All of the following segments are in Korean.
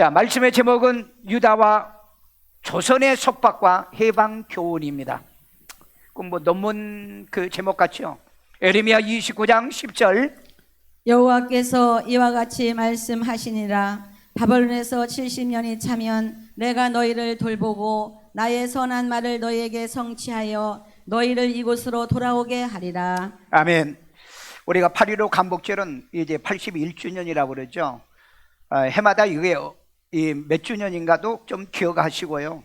자, 말씀의 제목은 유다와 조선의 속박과 해방 교훈입니다. 뭐 논문 그 제목 같죠? 에레미야 29장 10절. 여호와께서 이와 같이 말씀하시니라. 바벨론에서 70년이 차면 내가 너희를 돌보고 나의 선한 말을 너희에게 성취하여 너희를 이곳으로 돌아오게 하리라. 아멘. 우리가 8.15 간복절은 이제 81주년이라고 그러죠. 해마다 이게 몇 주년인가도 좀 기억하시고요.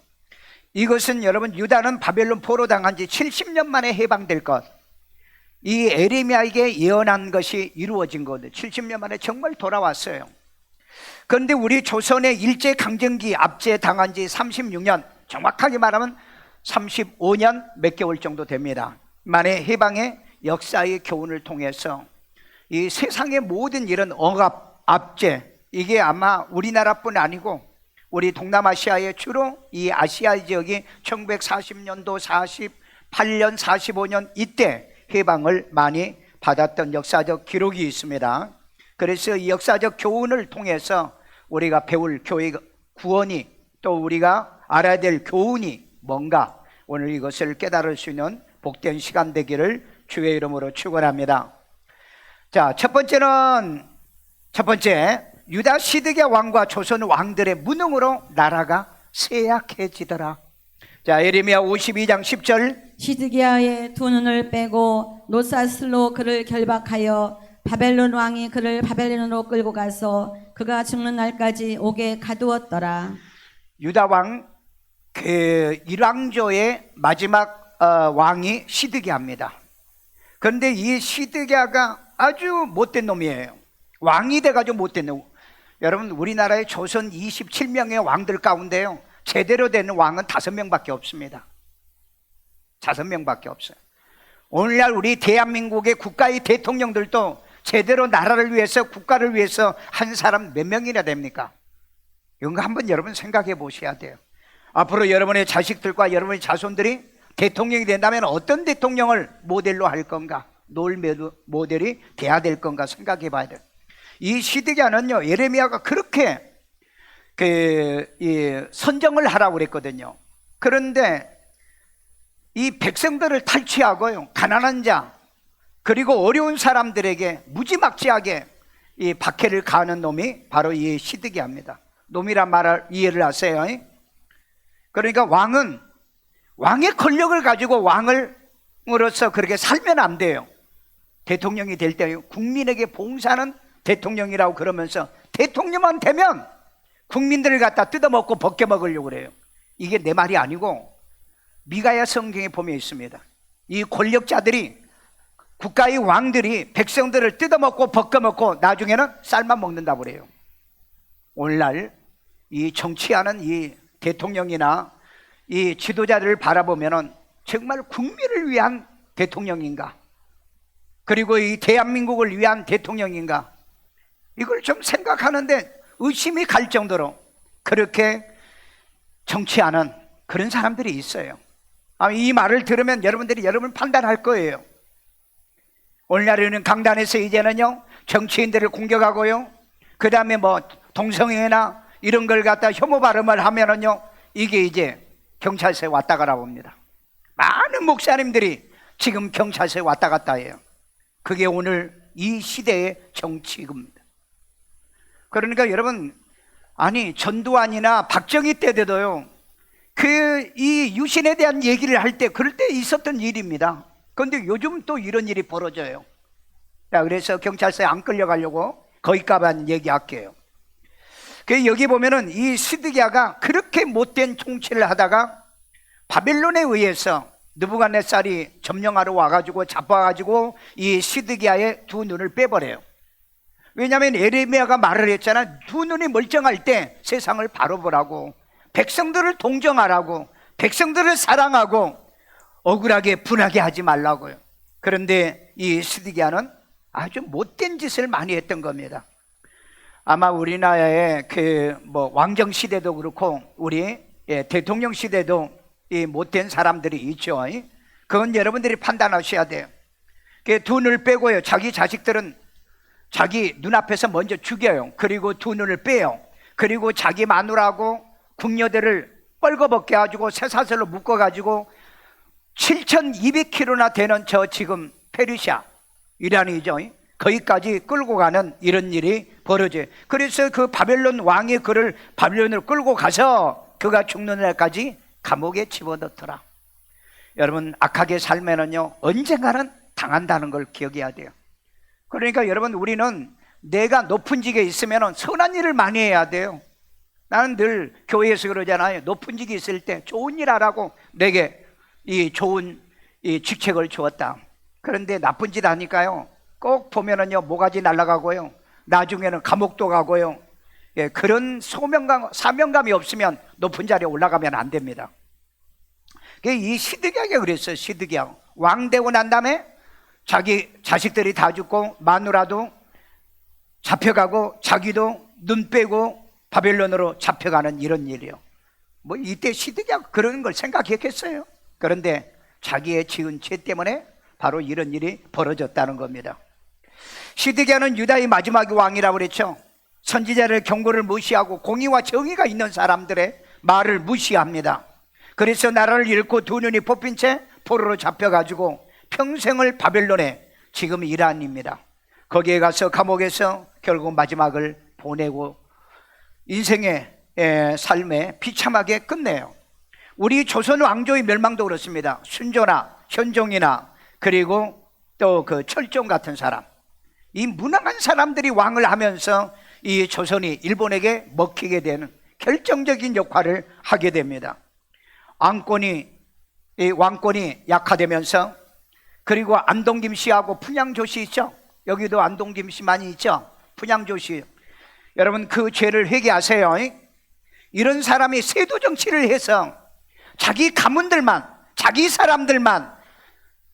이것은 여러분, 유다는 바벨론 포로 당한 지 70년 만에 해방될 것, 이 에레미야에게 예언한 것이 이루어진 거거든요. 70년 만에 정말 돌아왔어요. 그런데 우리 조선의 일제강점기 압제 당한 지 36년, 정확하게 말하면 35년 몇 개월 정도 됩니다. 만에 해방의 역사의 교훈을 통해서 이 세상의 모든 이런 억압, 압제, 이게 아마 우리나라뿐 아니고 우리 동남아시아의 주로 이 아시아 지역이 1940년도, 48년, 45년 이때 해방을 많이 받았던 역사적 기록이 있습니다. 그래서 이 역사적 교훈을 통해서 우리가 배울 교회 구원이, 또 우리가 알아야 될 교훈이 뭔가, 오늘 이것을 깨달을 수 있는 복된 시간 되기를 주의 이름으로 축원합니다. 자, 첫 번째 유다 시드기야 왕과 조선 왕들의 무능으로 나라가 쇠약해지더라. 자, 에레미야 52장 10절. 시드기야의 두 눈을 빼고 노사슬로 그를 결박하여 바벨론 왕이 그를 바벨론으로 끌고 가서 그가 죽는 날까지 옥에 가두었더라. 유다 왕 그 일왕조의 마지막 왕이 시드기야입니다. 그런데 이 시드기야가 아주 못된 놈이에요. 왕이 돼가지고 못된 놈. 여러분, 우리나라의 조선 27명의 왕들 가운데요, 제대로 된 왕은 5명밖에 없습니다. 5명밖에 없어요. 오늘날 우리 대한민국의 국가의 대통령들도 제대로 나라를 위해서, 국가를 위해서 한 사람 몇 명이나 됩니까? 이런 거 한번 여러분 생각해 보셔야 돼요. 앞으로 여러분의 자식들과 여러분의 자손들이 대통령이 된다면 어떤 대통령을 모델로 할 건가, 롤 모델이 돼야 될 건가 생각해 봐야 돼요. 이 시드기야는요, 예레미야가 그렇게 선정을 하라고 그랬거든요. 그런데 이 백성들을 탈취하고요, 가난한 자 그리고 어려운 사람들에게 무지막지하게 이 박해를 가하는 놈이 바로 이 시드기야입니다. 놈이란 말을 이해를 하세요. 그러니까 왕의 권력을 가지고 왕으로서 그렇게 살면 안 돼요. 대통령이 될 때 국민에게 봉사하는 대통령이라고 그러면서 대통령만 되면 국민들을 갖다 뜯어먹고 벗겨먹으려고 그래요. 이게 내 말이 아니고 미가야 성경에 보면 있습니다. 이 권력자들이, 국가의 왕들이 백성들을 뜯어먹고 벗겨먹고 나중에는 쌀만 먹는다고 그래요. 오늘날 이 정치하는 이 대통령이나 이 지도자들을 바라보면은 정말 국민을 위한 대통령인가, 그리고 이 대한민국을 위한 대통령인가, 이걸 좀 생각하는데 의심이 갈 정도로 그렇게 정치하는 그런 사람들이 있어요. 이 말을 들으면 여러분 판단할 거예요. 오늘날에는 강단에서 이제는요, 정치인들을 공격하고요, 그 다음에 뭐 동성애나 이런 걸 갖다 혐오 발음을 하면은요, 이게 이제 경찰서에 왔다 가라 봅니다. 많은 목사님들이 지금 경찰서에 왔다 갔다 해요. 그게 오늘 이 시대의 정치입니다. 그러니까 여러분, 전두환이나 박정희 때도요, 이 유신에 대한 얘기를 할 때 그럴 때 있었던 일입니다. 그런데 요즘 또 이런 일이 벌어져요. 자, 그래서 경찰서에 안 끌려가려고 거기까지만 얘기할게요. 여기 보면은 이 시드기야가 그렇게 못된 통치를 하다가 바벨론에 의해서 느부갓네살이 점령하러 와가지고 잡아가지고 이 시드기야의 두 눈을 빼버려요. 왜냐하면 에레미야가 말을 했잖아. 두 눈이 멀쩡할 때 세상을 바로 보라고, 백성들을 동정하라고, 백성들을 사랑하고 억울하게 분하게 하지 말라고요. 그런데 이 시드기야는 아주 못된 짓을 많이 했던 겁니다. 아마 우리나라의 왕정 시대도 그렇고 우리 대통령 시대도 이 못된 사람들이 있죠. 그건 여러분들이 판단하셔야 돼요. 두 눈을 빼고요, 자기 자식들은 자기 눈앞에서 먼저 죽여요. 그리고 두 눈을 빼요. 그리고 자기 마누라하고 궁녀들을 뻘거벗게 가지고 쇠사슬로 묶어가지고 7,200km나 되는 저 지금 페르시아 이란이죠, 거기까지 끌고 가는 이런 일이 벌어져요. 그래서 그 바벨론 왕이 그를 바벨론으로 끌고 가서 그가 죽는 날까지 감옥에 집어넣더라. 여러분, 악하게 살면은요 언젠가는 당한다는 걸 기억해야 돼요. 그러니까 여러분, 우리는 내가 높은 직에 있으면은 선한 일을 많이 해야 돼요. 나는 늘 교회에서 그러잖아요. 높은 직에 있을 때 좋은 일 하라고 내게 이 좋은 이 직책을 주었다. 그런데 나쁜 짓 하니까요 꼭 보면은요 모가지 날아가고요, 나중에는 감옥도 가고요. 예, 그런 사명감이 없으면 높은 자리에 올라가면 안 됩니다. 이 시드기야가 그랬어요. 시드기야 왕 되고 난 다음에 자기 자식들이 다 죽고 마누라도 잡혀가고 자기도 눈 빼고 바벨론으로 잡혀가는 이런 일이요. 뭐 이때 시드기야가 그런 걸 생각했겠어요? 그런데 자기의 지은 죄 때문에 바로 이런 일이 벌어졌다는 겁니다. 시드기야는 유다의 마지막 왕이라고 그랬죠. 선지자를 경고를 무시하고 공의와 정의가 있는 사람들의 말을 무시합니다. 그래서 나라를 잃고 두 눈이 뽑힌 채 포로로 잡혀가지고 평생을 바벨론에, 지금 이란입니다. 거기에 가서 감옥에서 결국 마지막을 보내고 인생의 삶에 비참하게 끝내요. 우리 조선 왕조의 멸망도 그렇습니다. 순조나 현종이나 그리고 또 그 철종 같은 사람, 이 무능한 사람들이 왕을 하면서 이 조선이 일본에게 먹히게 되는 결정적인 역할을 하게 됩니다. 왕권이 약화되면서, 그리고 안동김씨하고 풍양조씨 있죠? 여기도 안동김씨 많이 있죠? 풍양조씨, 여러분 그 죄를 회개하세요. 이런 사람이 세도 정치를 해서 자기 가문들만, 자기 사람들만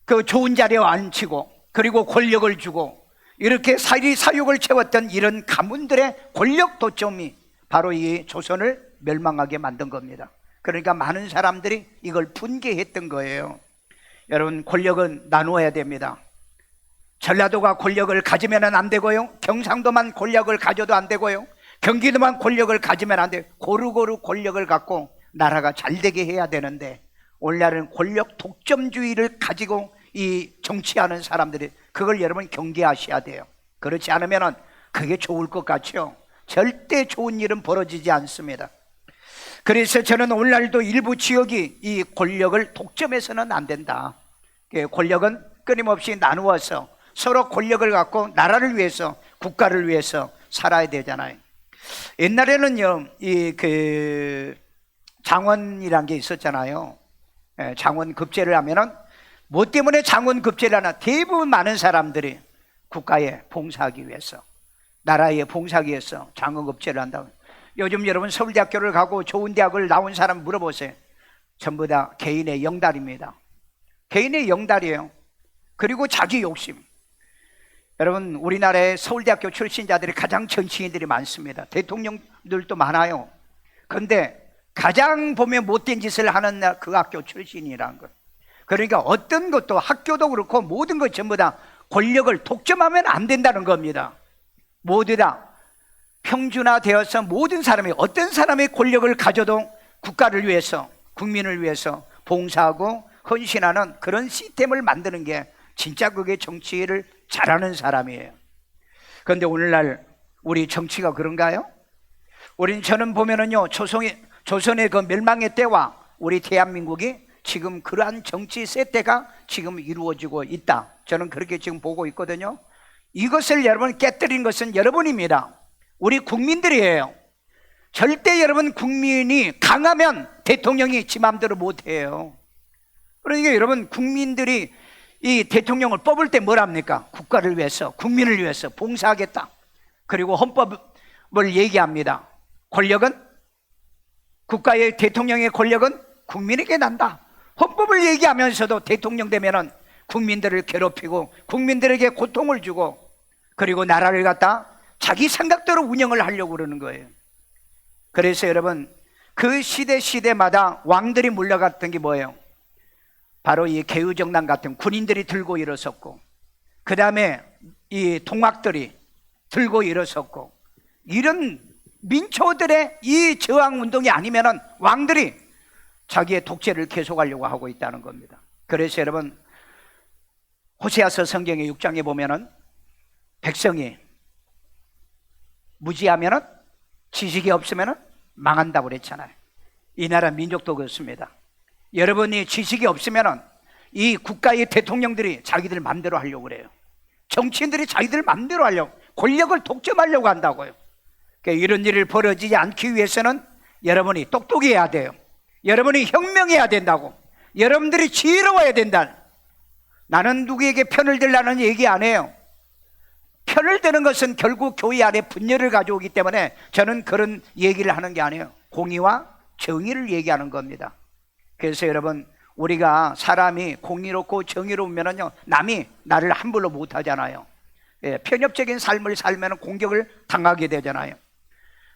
그 좋은 자리에 앉히고 그리고 권력을 주고 이렇게 사육을 채웠던 이런 가문들의 권력 도점이 바로 이 조선을 멸망하게 만든 겁니다. 그러니까 많은 사람들이 이걸 분개했던 거예요. 여러분, 권력은 나누어야 됩니다. 전라도가 권력을 가지면 안 되고요, 경상도만 권력을 가져도 안 되고요, 경기도만 권력을 가지면 안 돼요. 고루고루 권력을 갖고 나라가 잘 되게 해야 되는데, 오늘날은 권력 독점주의를 가지고 이 정치하는 사람들이, 그걸 여러분 경계하셔야 돼요. 그렇지 않으면 그게 좋을 것 같죠? 절대 좋은 일은 벌어지지 않습니다. 그래서 저는 오늘날도 일부 지역이 이 권력을 독점해서는 안 된다. 권력은 끊임없이 나누어서 서로 권력을 갖고 나라를 위해서, 국가를 위해서 살아야 되잖아요. 옛날에는요, 장원이란 게 있었잖아요. 장원급제를 하면은, 뭐 때문에 장원급제를 하나? 대부분 많은 사람들이 국가에 봉사하기 위해서, 나라에 봉사하기 위해서 장원급제를 한다고. 요즘 여러분 서울대학교를 가고 좋은 대학을 나온 사람 물어보세요. 전부 다 개인의 영달입니다. 개인의 영달이에요. 그리고 자기 욕심. 여러분, 우리나라의 서울대학교 출신자들이 가장 정치인들이 많습니다. 대통령들도 많아요. 그런데 가장 보면 못된 짓을 하는 그 학교 출신이라는 것. 그러니까 어떤 것도, 학교도 그렇고 모든 것 전부 다 권력을 독점하면 안 된다는 겁니다. 모두 다 평준화되어서 모든 사람이, 어떤 사람의 권력을 가져도 국가를 위해서, 국민을 위해서 봉사하고 헌신하는 그런 시스템을 만드는 게 진짜 그게 정치를 잘하는 사람이에요. 그런데 오늘날 우리 정치가 그런가요? 저는 보면은요, 조선의 그 멸망의 때와 우리 대한민국이 지금 그러한 정치 세대가 지금 이루어지고 있다. 저는 그렇게 지금 보고 있거든요. 이것을 여러분 깨뜨린 것은 여러분입니다. 우리 국민들이에요. 절대 여러분 국민이 강하면 대통령이 지 마음대로 못해요. 그러니까 여러분, 국민들이 이 대통령을 뽑을 때 뭘 합니까? 국가를 위해서, 국민을 위해서 봉사하겠다. 그리고 헌법을 얘기합니다. 권력은, 국가의 대통령의 권력은 국민에게 난다. 헌법을 얘기하면서도 대통령 되면은 국민들을 괴롭히고 국민들에게 고통을 주고, 그리고 나라를 갖다 자기 생각대로 운영을 하려고 그러는 거예요. 그래서 여러분, 그 시대마다 왕들이 물러갔던 게 뭐예요? 바로 이 개유정난 같은 군인들이 들고 일어섰고, 그 다음에 이 동학들이 들고 일어섰고, 이런 민초들의 이 저항 운동이 아니면은 왕들이 자기의 독재를 계속하려고 하고 있다는 겁니다. 그래서 여러분, 호세아서 성경의 6장에 보면은 백성이 무지하면은, 지식이 없으면은 망한다고 그랬잖아요. 이 나라 민족도 그렇습니다. 여러분이 지식이 없으면은 이 국가의 대통령들이 자기들 맘대로 하려고 그래요. 정치인들이 자기들 맘대로 하려고, 권력을 독점하려고 한다고요. 그러니까 이런 일을 벌어지지 않기 위해서는 여러분이 똑똑해야 돼요. 여러분이 혁명해야 된다고. 여러분들이 지혜로워야 된다. 나는 누구에게 편을 들라는 얘기 안 해요. 편을 드는 것은 결국 교회 안에 분열을 가져오기 때문에 저는 그런 얘기를 하는 게 아니에요. 공의와 정의를 얘기하는 겁니다. 그래서 여러분, 우리가 사람이 공의롭고 정의로우면요, 남이 나를 함부로 못 하잖아요. 예, 편협적인 삶을 살면 공격을 당하게 되잖아요.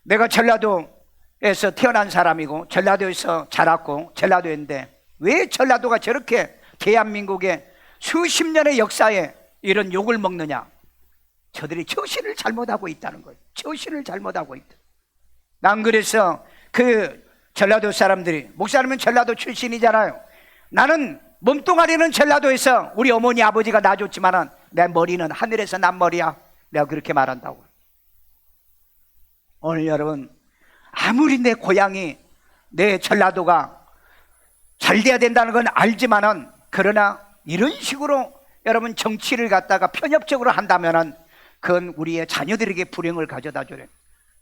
내가 전라도에서 태어난 사람이고 전라도에서 자랐고 전라도인데, 왜 전라도가 저렇게 대한민국의 수십 년의 역사에 이런 욕을 먹느냐? 저들이 처신을 잘못하고 있다는 거예요. 처신을 잘못하고 있다. 난 그래서 그 전라도 사람들이, 목사님은 전라도 출신이잖아요. 나는 몸뚱아리는 전라도에서 우리 어머니 아버지가 낳아줬지만은 내 머리는 하늘에서 난 머리야. 내가 그렇게 말한다고. 오늘 여러분, 아무리 내 고향이, 내 전라도가 잘 돼야 된다는 건 알지만은, 그러나 이런 식으로 여러분 정치를 갖다가 편협적으로 한다면은 그건 우리의 자녀들에게 불행을 가져다 줘요.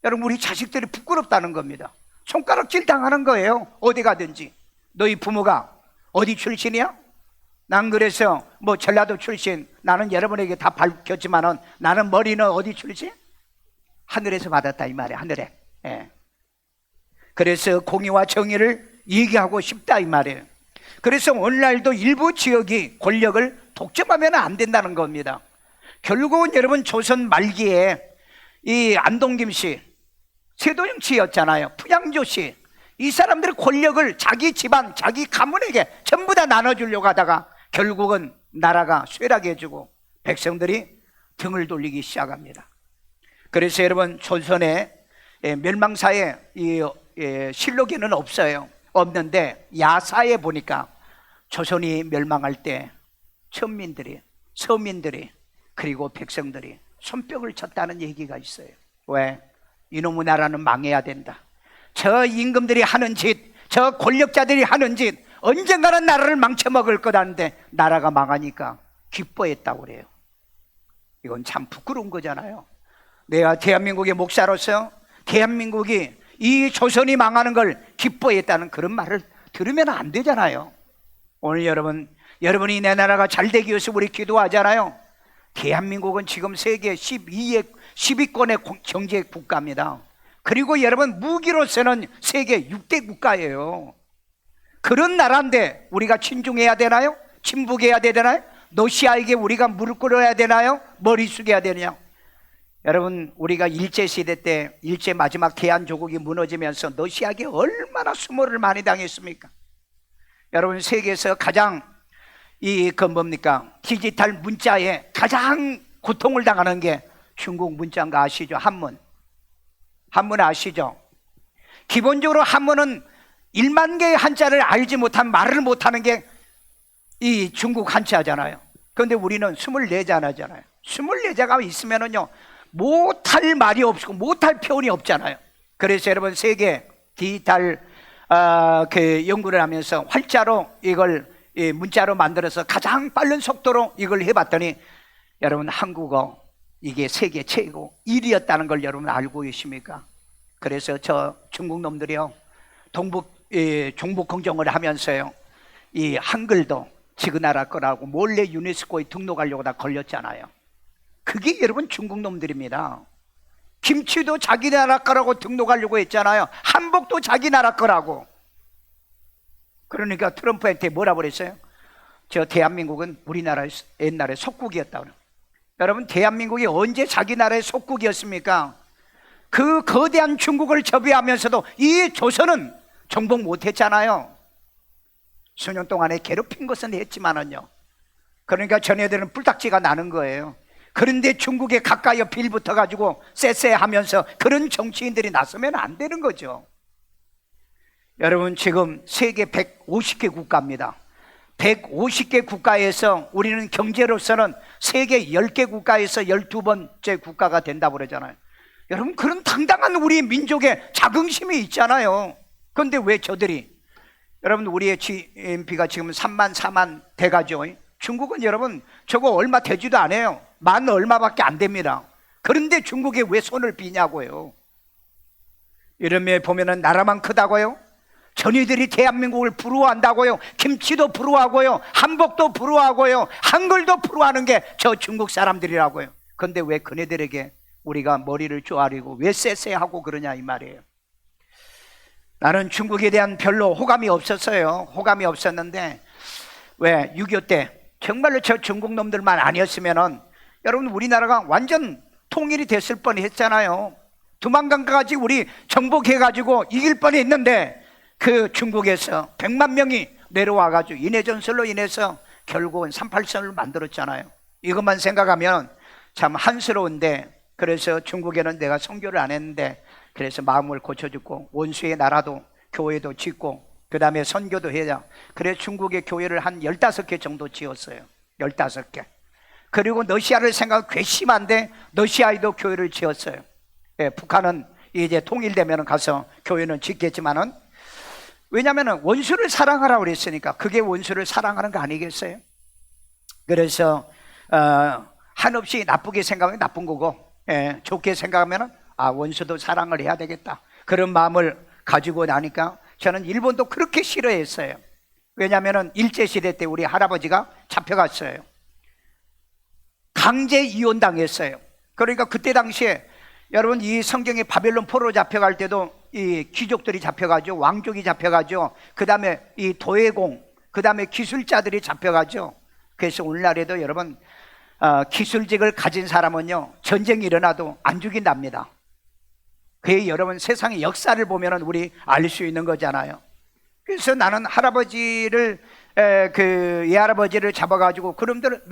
여러분, 우리 자식들이 부끄럽다는 겁니다. 손가락질 당하는 거예요. 어디 가든지. 너희 부모가 어디 출신이야? 난 그래서 뭐 전라도 출신, 나는 여러분에게 다 밝혔지만은 나는 머리는 어디 출신? 하늘에서 받았다 이 말이야. 하늘에. 예. 그래서 공의와 정의를 얘기하고 싶다 이 말이에요. 그래서 오늘날도 일부 지역이 권력을 독점하면 안 된다는 겁니다. 결국은 여러분, 조선 말기에 이 안동김 씨, 세도영 씨였잖아요. 푸양조 씨, 이 사람들의 권력을 자기 집안, 자기 가문에게 전부 다 나눠주려고 하다가 결국은 나라가 쇠락해지고 백성들이 등을 돌리기 시작합니다. 그래서 여러분, 조선의 멸망사에 이 실록에는 없어요. 없는데 야사에 보니까 조선이 멸망할 때 천민들이, 서민들이, 그리고 백성들이 손뼉을 쳤다는 얘기가 있어요. 왜? 이놈의 나라는 망해야 된다. 저 임금들이 하는 짓, 저 권력자들이 하는 짓, 언젠가는 나라를 망쳐먹을 거다는데 나라가 망하니까 기뻐했다고 그래요. 이건 참 부끄러운 거잖아요. 내가 대한민국의 목사로서 대한민국이 이 조선이 망하는 걸 기뻐했다는 그런 말을 들으면 안 되잖아요. 오늘 여러분이 내 나라가 잘 되기 위해서 우리 기도하잖아요. 대한민국은 지금 세계 10위권의 경제 국가입니다. 그리고 여러분, 무기로서는 세계 6대 국가예요. 그런 나라인데 우리가 친중해야 되나요? 친북해야 되나요? 러시아에게 우리가 무릎 꿇어야 되나요? 머리 숙여야 되냐? 여러분, 우리가 일제시대 때, 일제 마지막 대한조국이 무너지면서 러시아에게 얼마나 수모를 많이 당했습니까? 여러분, 세계에서 가장 디지털 문자에 가장 고통을 당하는 게 중국 문자인 거 아시죠? 한문 아시죠? 기본적으로 한문은 1만 개의 한자를 알지 못한, 말을 못하는 게 이 중국 한자잖아요. 그런데 우리는 24자 하잖아요. 24자가 있으면은요, 못할 말이 없고 못할 표현이 없잖아요. 그래서 여러분, 세계 디지털 연구를 하면서 활자로 이걸 문자로 만들어서 가장 빠른 속도로 이걸 해봤더니 여러분, 한국어 이게 세계 최고 1위였다는 걸 여러분 알고 계십니까? 그래서 저 중국 놈들이요, 종북 공정을 하면서요, 이 한글도 지그 나라 거라고 몰래 유네스코에 등록하려고 다 걸렸잖아요. 그게 여러분 중국 놈들입니다. 김치도 자기 나라 거라고 등록하려고 했잖아요. 한복도 자기 나라 거라고. 그러니까 트럼프한테 뭐라 그랬어요? 저 대한민국은 우리나라의 옛날에 속국이었다고. 여러분, 대한민국이 언제 자기 나라의 속국이었습니까? 그 거대한 중국을 저비하면서도 이 조선은 정복 못했잖아요. 수년 동안에 괴롭힌 것은 했지만은요. 그러니까 전애들은 뿔딱지가 나는 거예요. 그런데 중국에 가까이 빌붙어 가지고 쎄쎄하면서 그런 정치인들이 나서면 안 되는 거죠. 여러분, 지금 세계 150개 국가입니다. 150개 국가에서 우리는 경제로서는 세계 10개 국가에서 12번째 국가가 된다고 그러잖아요. 여러분, 그런 당당한 우리 민족의 자긍심이 있잖아요. 그런데 왜 저들이, 여러분, 우리의 GNP가 지금 3만 4만 돼가죠. 중국은 여러분 저거 얼마 되지도 않아요. 만 얼마밖에 안 됩니다. 그런데 중국에 왜 손을 비냐고요. 이러면 보면은 나라만 크다고요. 전이들이 대한민국을 부러워한다고요. 김치도 부러워하고요, 한복도 부러워하고요, 한글도 부러워하는 게 저 중국 사람들이라고요. 그런데 왜 그네들에게 우리가 머리를 쪼아리고 왜 쎄쎄하고 그러냐 이 말이에요. 나는 중국에 대한 별로 호감이 없었어요. 호감이 없었는데, 왜 6.25 때 정말로 저 중국 놈들만 아니었으면은 여러분 우리나라가 완전 통일이 됐을 뻔했잖아요. 두만강까지 우리 정복해가지고 이길 뻔했는데 그 중국에서 100만 명이 내려와가지고 인해전술로 인해서 결국은 38선을 만들었잖아요. 이것만 생각하면 참 한스러운데, 그래서 중국에는 내가 선교를 안 했는데 그래서 마음을 고쳐주고 원수의 나라도 교회도 짓고 그 다음에 선교도 해야, 그래서 중국의 교회를 한 15개 정도 지었어요. 15개. 그리고 러시아를 생각 괘씸한데 러시아에도 교회를 지었어요. 예, 북한은 이제 통일되면 가서 교회는 짓겠지만은, 왜냐하면 원수를 사랑하라고 그랬으니까. 그게 원수를 사랑하는 거 아니겠어요? 그래서 한없이 나쁘게 생각하면 나쁜 거고, 예, 좋게 생각하면 원수도 사랑을 해야 되겠다, 그런 마음을 가지고 나니까 저는 일본도 그렇게 싫어했어요. 왜냐하면 일제시대 때 우리 할아버지가 잡혀갔어요. 강제 이혼당했어요. 그러니까 그때 당시에 여러분 이 성경에 바벨론 포로 잡혀갈 때도 이 귀족들이 잡혀가죠. 왕족이 잡혀가죠. 그 다음에 이 도예공, 그 다음에 기술자들이 잡혀가죠. 그래서 오늘날에도 여러분 기술직을 가진 사람은요 전쟁이 일어나도 안 죽인답니다. 그게 여러분 세상의 역사를 보면 우리 알 수 있는 거잖아요. 그래서 나는 할아버지를 그 예할아버지를 잡아가지고 그놈들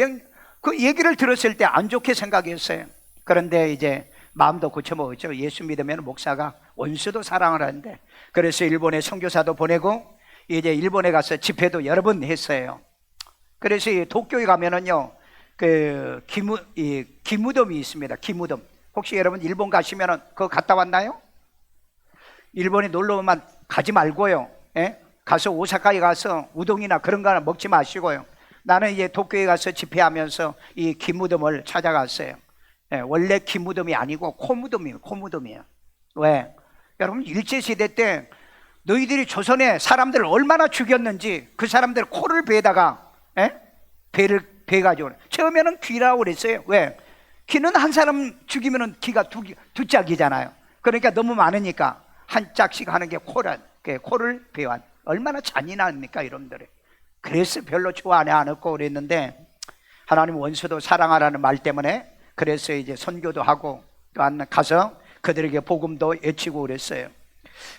그 얘기를 들었을 때 안 좋게 생각했어요. 그런데 이제 마음도 고쳐먹었죠. 예수 믿으면 목사가 원수도 사랑을 하는데, 그래서 일본에 선교사도 보내고 이제 일본에 가서 집회도 여러 번 했어요. 그래서 이 도쿄에 가면은요 그 기무덤이 있습니다. 기무덤. 혹시 여러분 일본 가시면은 그거 갔다 왔나요? 일본에 놀러 오면 가지 말고요, 예? 가서 오사카에 가서 우동이나 그런 거 하나 먹지 마시고요. 나는 이제 도쿄에 가서 집회하면서 이 기무덤을 찾아갔어요. 예, 원래 기무덤이 아니고 코무덤이에요. 코무덤이에요. 왜? 여러분 일제시대 때 너희들이 조선에 사람들을 얼마나 죽였는지 그 사람들 코를 베다가, 예? 배를 베가지고 처음에는 귀라고 그랬어요. 왜? 귀는 한 사람 죽이면 귀가 두 짝이잖아요. 그러니까 너무 많으니까 한 짝씩 하는 게 코를 베완. 얼마나 잔인합니까 여러분들이. 그래서 별로 좋아하지 않았고 그랬는데, 하나님 원수도 사랑하라는 말 때문에 그래서 이제 선교도 하고 또 가서 그들에게 복음도 외치고 그랬어요.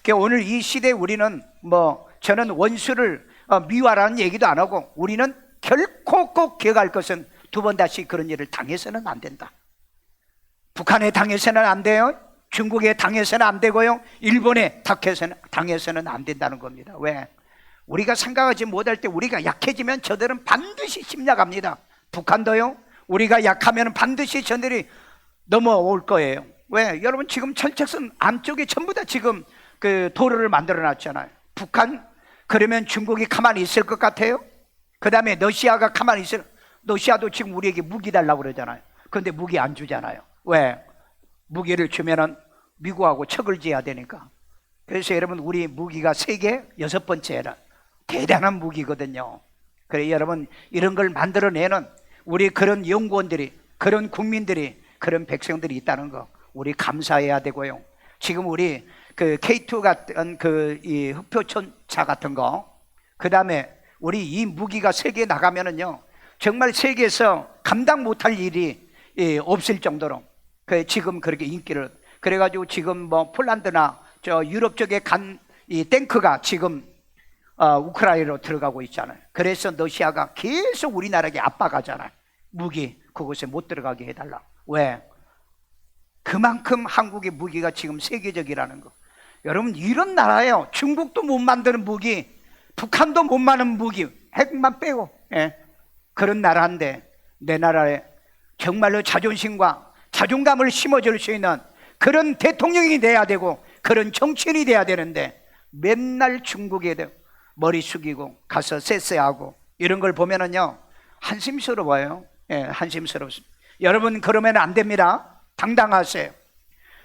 그러니까 오늘 이 시대에 우리는 저는 원수를 미워하라는 얘기도 안 하고, 우리는 결코 꼭 기억할 것은 두 번 다시 그런 일을 당해서는 안 된다. 북한에 당해서는 안 돼요. 중국에 당해서는 안 되고요. 일본에 당해서는 안 된다는 겁니다. 왜? 우리가 생각하지 못할 때 우리가 약해지면 저들은 반드시 침략합니다. 북한도요. 우리가 약하면 반드시 저들이 넘어올 거예요. 왜? 여러분 지금 철책선 안쪽에 전부 다 지금 그 도로를 만들어 놨잖아요. 북한, 그러면 중국이 가만히 있을 것 같아요? 그 다음에 러시아가 가만히 러시아도 지금 우리에게 무기 달라고 그러잖아요. 그런데 무기 안 주잖아요. 왜? 무기를 주면은 미국하고 척을 지어야 되니까. 그래서 여러분 우리 무기가 세계 6번째라 대단한 무기거든요. 그래 여러분 이런 걸 만들어내는 우리 그런 연구원들이, 그런 국민들이, 그런 백성들이 있다는 거 우리 감사해야 되고요. 지금 우리 그 K2 같은 이 흑표천차 같은 거, 그 다음에 우리 이 무기가 세계에 나가면은요 정말 세계에서 감당 못할 일이 없을 정도로 지금 그렇게 인기를, 그래가지고 지금 폴란드나 저 유럽 쪽에 간 이 탱크가 지금 우크라이나로 들어가고 있잖아요. 그래서 러시아가 계속 우리나라에게 압박하잖아요. 무기 그곳에 못 들어가게 해달라. 왜? 그만큼 한국의 무기가 지금 세계적이라는 거. 여러분, 이런 나라예요. 중국도 못 만드는 무기, 북한도 못 만드는 무기, 핵만 빼고, 예. 그런 나라인데 내 나라에 정말로 자존심과 자존감을 심어줄 수 있는 그런 대통령이 돼야 되고 그런 정치인이 돼야 되는데 맨날 중국에 머리 숙이고 가서 쎄쎄하고 이런 걸 보면은요 한심스러워요. 예, 한심스럽습니다. 여러분, 그러면 안 됩니다. 당당하세요.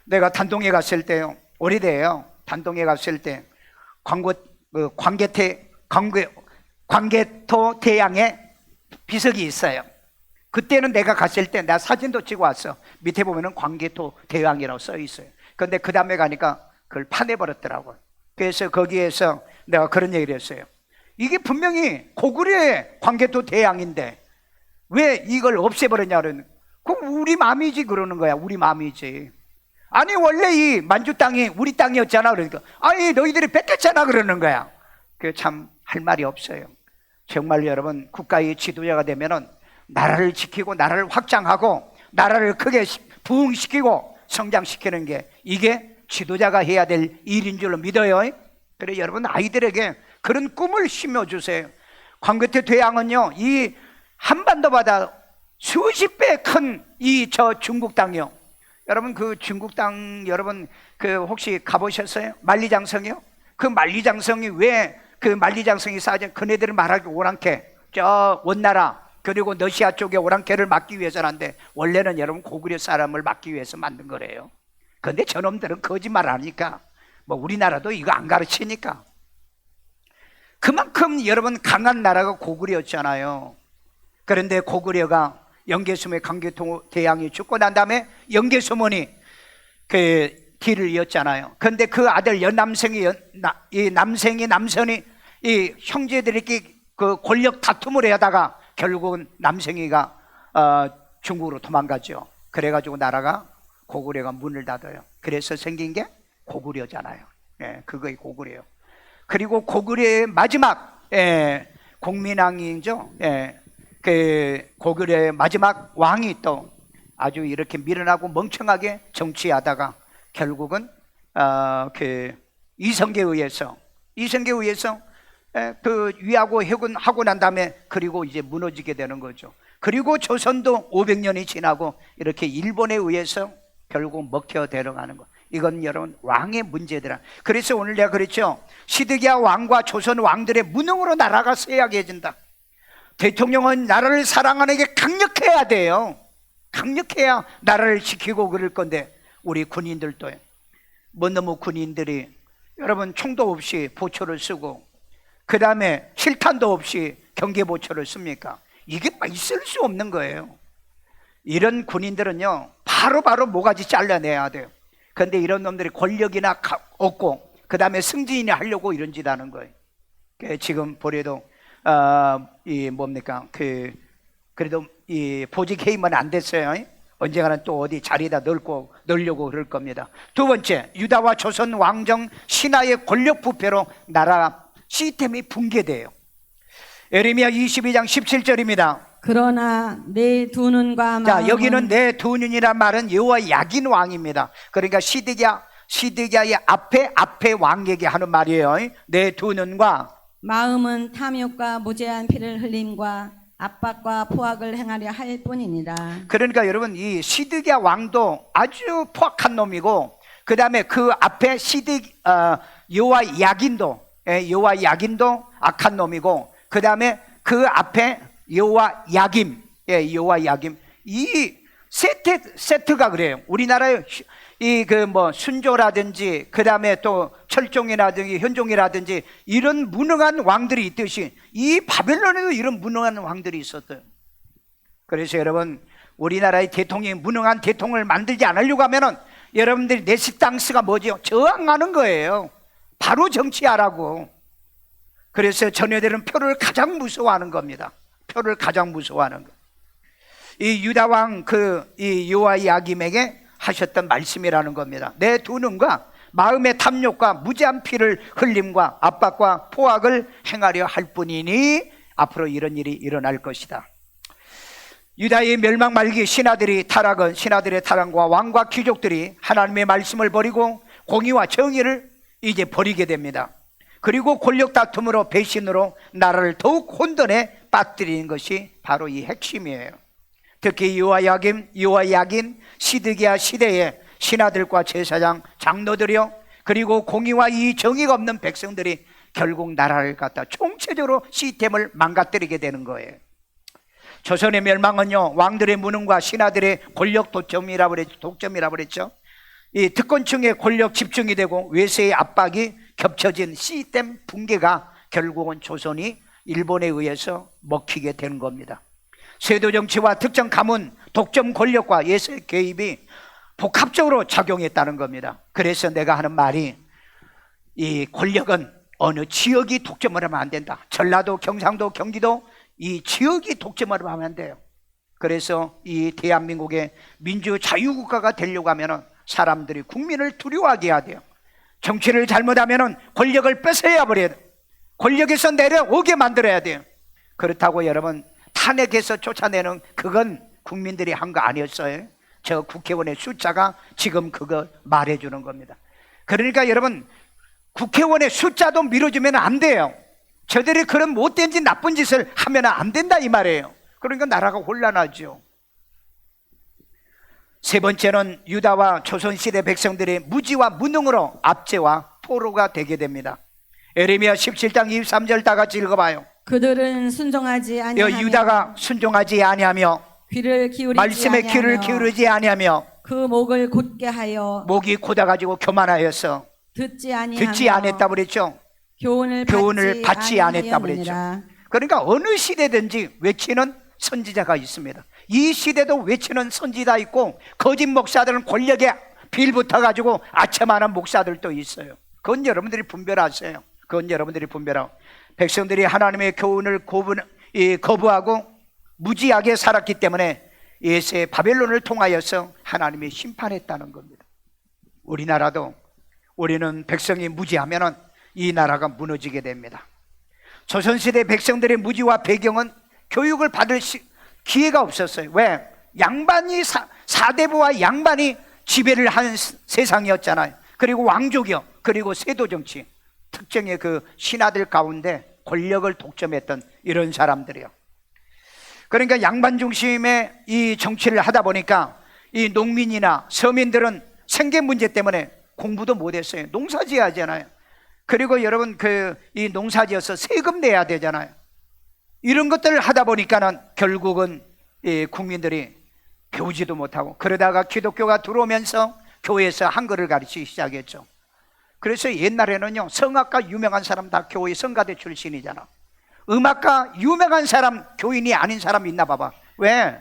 내가 단동에 갔을 때요, 오래돼요. 단동에 갔을 때 광개토 대양에 비석이 있어요. 그때는 내가 갔을 때 내가 사진도 찍어 왔어. 밑에 보면은 광개토 대왕이라고 써 있어요. 근데 그 다음에 가니까 그걸 파내버렸더라고요. 그래서 거기에서 내가 그런 얘기를 했어요. 이게 분명히 고구려의 광개토 대왕인데 왜 이걸 없애버렸냐 그러는, 그 우리 마음이지 그러는 거야. 우리 마음이지. 아니 원래 이 만주 땅이 우리 땅이었잖아. 그러니까 아니 너희들이 뺏겼잖아 그러는 거야. 그 참 할 말이 없어요. 정말 여러분, 국가의 지도자가 되면은 나라를 지키고 나라를 확장하고 나라를 크게 부흥시키고 성장시키는 게 이게 지도자가 해야 될 일인 줄로 믿어요. 그래 여러분, 아이들에게 그런 꿈을 심어주세요. 광개토 대왕은요 이 한반도보다 수십 배 큰 이 저 중국 땅이요. 여러분, 그 중국 땅 여러분 그 혹시 가보셨어요? 만리장성이요? 그 만리장성이 왜 그 만리장성이 쌓아진, 그네들을 말하기 오랑캐 저 원나라 그리고 러시아 쪽에 오랑캐를 막기 위해서는데 원래는 여러분 고구려 사람을 막기 위해서 만든 거래요. 그런데 저놈들은 거짓말 하니까 뭐 우리나라도 이거 안 가르치니까. 그만큼 여러분 강한 나라가 고구려였잖아요. 그런데 고구려가 영계수의 광개토 대왕이 죽고 난 다음에 영계수문이 그 길을 이었잖아요. 그런데 그 아들 연남생이 남선이 이 형제들끼리 그 권력 다툼을 하다가 결국은 남성이가 중국으로 도망가죠. 그래가지고 나라가 고구려가 문을 닫아요. 그래서 생긴 게 고구려잖아요. 예, 그거이 고구려요. 그리고 고구려의 마지막 공민왕이죠. 예, 그 고구려의 마지막 왕이 또 아주 이렇게 미련하고 멍청하게 정치하다가 결국은 그 이성계에 의해서 그 위하고 해군하고 난 다음에 그리고 이제 무너지게 되는 거죠. 그리고 조선도 500년이 지나고 이렇게 일본에 의해서 결국 먹혀 들어가는 거. 이건 여러분 왕의 문제더라. 그래서 오늘 내가 그랬죠. 시드기야 왕과 조선 왕들의 무능으로 나라가 쇠약해진다. 대통령은 나라를 사랑하는 게 강력해야 돼요. 강력해야 나라를 지키고 그럴 건데 우리 군인들도 뭐 너무 군인들이 여러분 총도 없이 보초를 쓰고 그 다음에 실탄도 없이 경계보초를 씁니까? 이게 있을 수 없는 거예요. 이런 군인들은요 바로바로 모가지 잘라내야 돼요. 그런데 이런 놈들이 권력이나 얻고 그 다음에 승진이나 하려고 이런 짓 하는 거예요. 지금 보래도 이 뭡니까 그래도 이 보직 해임은 안 됐어요. 언젠가는 또 어디 자리에다 넣으려고 그럴 겁니다. 두 번째, 유다와 조선 왕정 신하의 권력 부패로 나라 시스템이 붕괴돼요. 예레미야 22장 17절입니다. 그러나 내 두 눈과 자, 마음은, 여기는 내 두 눈이란 말은 여호와 야긴 왕입니다. 그러니까 시드기야의 앞에 왕에게 하는 말이에요. 내 두 눈과 마음은 탐욕과 무제한 피를 흘림과 압박과 포악을 행하려 할 뿐이니라. 그러니까 여러분 이 시드기야 왕도 아주 포악한 놈이고 그 다음에 그 앞에 여호와 야긴도 악한 놈이고 그 다음에 그 앞에 여호와 야김 이 세트가 그래요. 우리나라의 이 그 뭐 순조라든지 그 다음에 또 철종이라든지 현종이라든지 이런 무능한 왕들이 있듯이 이 바벨론에도 이런 무능한 왕들이 있었어요. 그래서 여러분 우리나라의 대통령이 무능한 대통령을 만들지 않으려고 하면은 여러분들이 레시스탕스가 뭐죠? 저항하는 거예요. 바로 정치하라고. 그래서 전혀들은 표를 가장 무서워하는 겁니다. 표를 가장 무서워하는 거. 이 유다왕 이 여호와 야김에게 하셨던 말씀이라는 겁니다. 내 두 눈과 마음의 탐욕과 무제한 피를 흘림과 압박과 포악을 행하려 할 뿐이니 앞으로 이런 일이 일어날 것이다. 유다의 멸망 말기 신하들의 타락과 왕과 귀족들이 하나님의 말씀을 버리고 공의와 정의를 이제 버리게 됩니다. 그리고 권력 다툼으로 배신으로 나라를 더욱 혼돈에 빠뜨리는 것이 바로 이 핵심이에요. 특히 요아야긴 시드기야 시대에 신하들과 제사장, 장로들이요, 그리고 공의와 이 정의가 없는 백성들이 결국 나라를 갖다 총체적으로 시스템을 망가뜨리게 되는 거예요. 조선의 멸망은요, 왕들의 무능과 신하들의 권력 독점이라고 그랬죠. 이 특권층의 권력 집중이 되고 외세의 압박이 겹쳐진 시스템 붕괴가 결국은 조선이 일본에 의해서 먹히게 되는 겁니다. 세도 정치와 특정 가문, 독점 권력과 외세 개입이 복합적으로 작용했다는 겁니다. 그래서 내가 하는 말이, 이 권력은 어느 지역이 독점을 하면 안 된다. 전라도, 경상도, 경기도 이 지역이 독점을 하면 안 돼요. 그래서 이 대한민국의 민주자유국가가 되려고 하면 사람들이 국민을 두려워하게 해야 돼요. 정치를 잘못하면 권력을 뺏어야 버려야 돼요. 권력에서 내려오게 만들어야 돼요. 그렇다고 여러분 탄핵해서 쫓아내는 그건 국민들이 한 거 아니었어요. 저 국회의원의 숫자가 지금 그거 말해주는 겁니다. 그러니까 여러분 국회의원의 숫자도 밀어주면 안 돼요. 저들이 그런 못된 짓 나쁜 짓을 하면 안 된다 이 말이에요. 그러니까 나라가 혼란하죠. 세 번째는 유다와 조선시대 백성들의 무지와 무능으로 압제와 포로가 되게 됩니다. 에레미야 17장 23절 다 같이 읽어봐요. 그들은 순종하지 아니하며 유다가 순종하지 아니하며 귀를 기울이지 말씀에 귀를 아니하며 기울이지 아니하며 그 목을 곧게 하여 목이 곧아가지고 교만하여서 듣지 아니하며 듣지 않았다고 그랬죠. 교훈을 받지 않았다고 그랬죠. 그러니까 어느 시대든지 외치는 선지자가 있습니다. 이 시대도 외치는 선지자 있고 거짓 목사들은 권력에 빌붙어가지고 아첨하는 목사들도 있어요. 그건 여러분들이 분별하세요. 그건 여러분들이 분별하고, 백성들이 하나님의 교훈을 거부하고 무지하게 살았기 때문에 예세 바벨론을 통하여서 하나님이 심판했다는 겁니다. 우리나라도 우리는 백성이 무지하면 이 나라가 무너지게 됩니다. 조선시대 백성들의 무지와 배경은 교육을 받을 기회가 없었어요. 왜? 양반이 사대부와 양반이 지배를 하는 세상이었잖아요. 그리고 왕족이요, 그리고 세도정치, 특정의 그 신하들 가운데 권력을 독점했던 이런 사람들이요. 그러니까 양반 중심의 이 정치를 하다 보니까 이 농민이나 서민들은 생계 문제 때문에 공부도 못했어요. 농사지어야 하잖아요. 그리고 여러분 이 농사지어서 세금 내야 되잖아요. 이런 것들을 하다 보니까는 결국은 이 국민들이 배우지도 못하고, 그러다가 기독교가 들어오면서 교회에서 한글을 가르치기 시작했죠. 그래서 옛날에는요, 성악가 유명한 사람 다 교회 성가대 출신이잖아. 음악가 유명한 사람, 교인이 아닌 사람 있나 봐봐. 왜?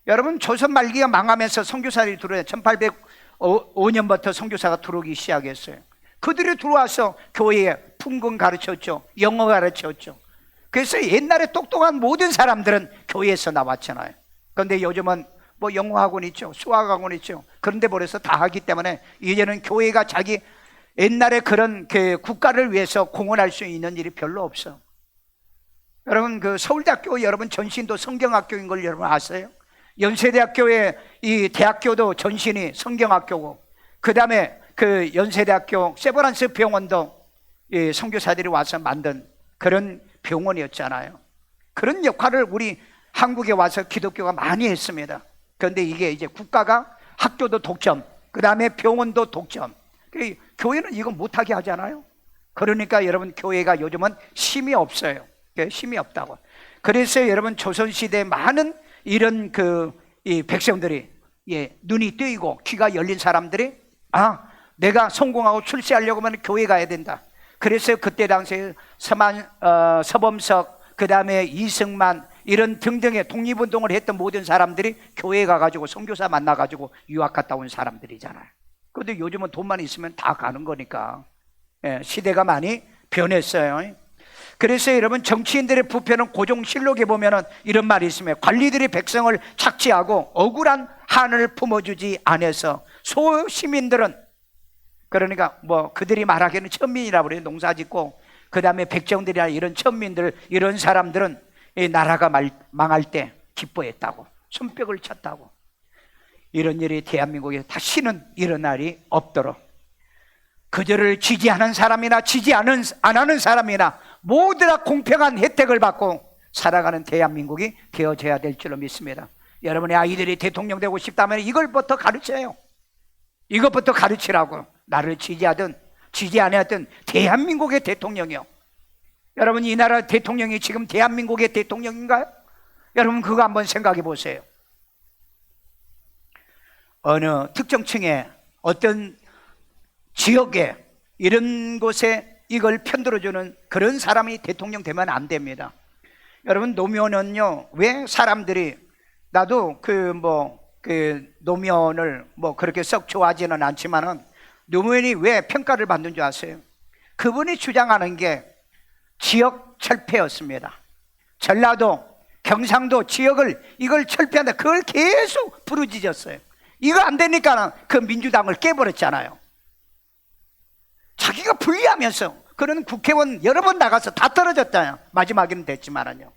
여러분 조선 말기가 망하면서 선교사들이 들어와요. 1805년부터 선교사가 들어오기 시작했어요. 그들이 들어와서 교회에 풍금 가르쳤죠. 영어 가르쳤죠. 그래서 옛날에 똑똑한 모든 사람들은 교회에서 나왔잖아요. 그런데 요즘은 뭐 영어 학원 있죠, 수학 학원 있죠. 그런데 버려서 다 하기 때문에 이제는 교회가 자기 옛날에 그런 그 국가를 위해서 공헌할 수 있는 일이 별로 없어. 여러분 그 서울대학교 여러분 전신도 성경학교인 걸 여러분 아세요? 연세대학교의 이 대학교도 전신이 성경학교고, 그 다음에 그 연세대학교 세브란스 병원도 이 선교사들이 와서 만든 그런 병원이었잖아요. 그런 역할을 우리 한국에 와서 기독교가 많이 했습니다. 그런데 이게 이제 국가가 학교도 독점, 그 다음에 병원도 독점. 교회는 이거 못하게 하잖아요. 그러니까 여러분 교회가 요즘은 힘이 없어요. 힘이 없다고. 그래서 여러분 조선시대 많은 이런 이 백성들이 눈이 뜨이고 귀가 열린 사람들이 내가 성공하고 출세하려고 하면 교회 가야 된다. 그래서 그때 당시에 서범석, 그 다음에 이승만 이런 등등의 독립운동을 했던 모든 사람들이 교회에 가가지고 선교사 만나가지고 유학 갔다 온 사람들이잖아요. 그런데 요즘은 돈만 있으면 다 가는 거니까 시대가 많이 변했어요. 그래서 여러분 정치인들의 부패는 고종실록에 보면은 이런 말이 있습니다. 관리들이 백성을 착취하고 억울한 한을 품어주지 않아서 소시민들은, 그러니까 뭐 그들이 말하기에는 천민이라고 그래요. 농사짓고 그 다음에 백정들이나 이런 천민들, 이런 사람들은 이 나라가 망할 때 기뻐했다고, 손뼉을 쳤다고. 이런 일이 대한민국에 다시는 일어날 날이 없도록 그들을 지지하는 사람이나 지지 안 하는 사람이나 모두 다 공평한 혜택을 받고 살아가는 대한민국이 되어져야 될 줄로 믿습니다. 여러분의 아이들이 대통령 되고 싶다면 이걸부터 가르쳐요. 이것부터 가르치라고. 나를 지지하든 지지 안 하든 대한민국의 대통령이요. 여러분, 이 나라 대통령이 지금 대한민국의 대통령인가요? 여러분, 그거 한번 생각해 보세요. 어느 특정층에, 어떤 지역에, 이런 곳에 이걸 편들어주는 그런 사람이 대통령 되면 안 됩니다. 여러분, 노무현은요, 왜 사람들이, 나도 노무현을 그렇게 썩 좋아하지는 않지만은, 노무현이 왜 평가를 받는 줄 아세요? 그분이 주장하는 게 지역 철폐였습니다. 전라도, 경상도 지역을 이걸 철폐한다. 그걸 계속 부르짖었어요. 이거 안 되니까 그 민주당을 깨버렸잖아요. 자기가 불리하면서. 그런 국회의원 여러 번 나가서 다 떨어졌잖아요. 마지막에는 됐지만은요.